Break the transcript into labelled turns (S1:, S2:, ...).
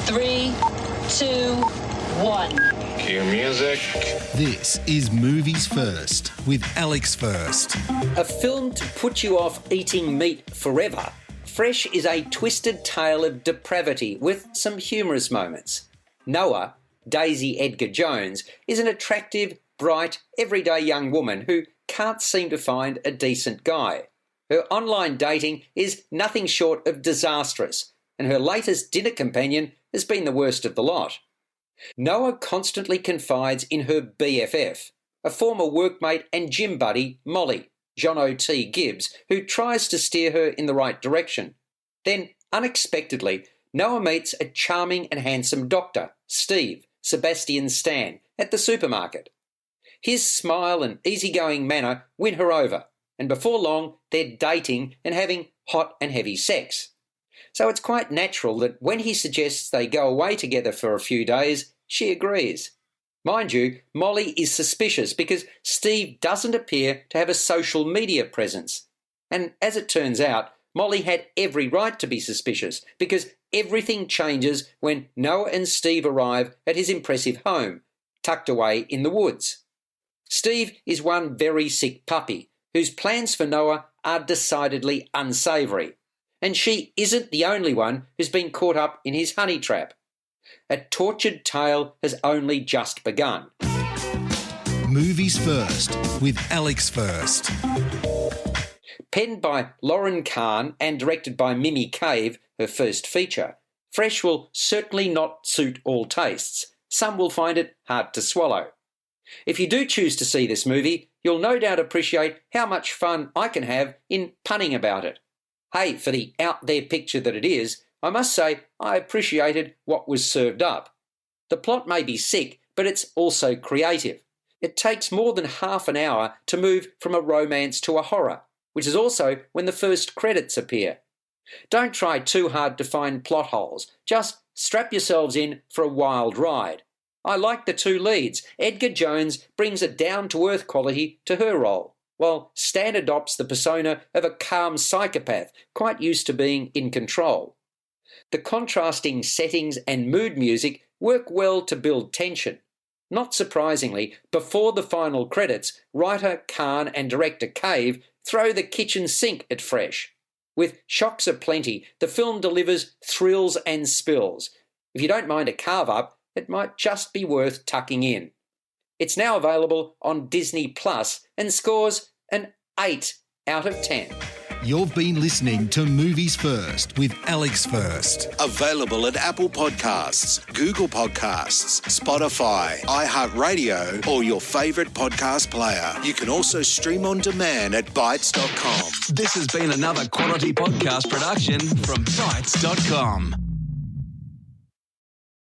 S1: 3, 2, 1.
S2: Cue music.
S3: This is Movies First with Alex First.
S4: A film to put you off eating meat forever. Fresh is a twisted tale of depravity with some humorous moments. Noah, Daisy Edgar-Jones, is an attractive, bright, everyday young woman who can't seem to find a decent guy. Her online dating is nothing short of disastrous, and her latest dinner companion has been the worst of the lot. Noah constantly confides in her BFF, a former workmate and gym buddy, Molly, Jojo Gibbs, who tries to steer her in the right direction. Then, unexpectedly, Noah meets a charming and handsome doctor, Steve, Sebastian Stan, at the supermarket. His smile and easygoing manner win her over, and before long they're dating and having hot and heavy sex. So it's quite natural that when he suggests they go away together for a few days, she agrees. Mind you, Molly is suspicious because Steve doesn't appear to have a social media presence. And as it turns out, Molly had every right to be suspicious because everything changes when Noah and Steve arrive at his impressive home, tucked away in the woods. Steve is one very sick puppy whose plans for Noah are decidedly unsavoury. And she isn't the only one who's been caught up in his honey trap. A tortured tale has only just begun.
S3: Movies First with Alex First.
S4: Penned by Lauryn Kahn and directed by Mimi Cave, her first feature, Fresh will certainly not suit all tastes. Some will find it hard to swallow. If you do choose to see this movie, you'll no doubt appreciate how much fun I can have in punning about it. Hey, for the out-there picture that it is, I must say I appreciated what was served up. The plot may be sick, but it's also creative. It takes more than half an hour to move from a romance to a horror, which is also when the first credits appear. Don't try too hard to find plot holes, just strap yourselves in for a wild ride. I like the two leads. Edgar-Jones brings a down-to-earth quality to her role, while Stan adopts the persona of a calm psychopath, quite used to being in control. The contrasting settings and mood music work well to build tension. Not surprisingly, before the final credits, writer Kahn and director Cave throw the kitchen sink at Fresh. With shocks aplenty, the film delivers thrills and spills. If you don't mind a carve-up, it might just be worth tucking in. It's now available on Disney Plus and scores an 8 out of 10.
S3: You've been listening to Movies First with Alex First.
S5: Available at Apple Podcasts, Google Podcasts, Spotify, iHeartRadio, or your favourite podcast player. You can also stream on demand at Bytes.com.
S6: This has been another quality podcast production from Bytes.com.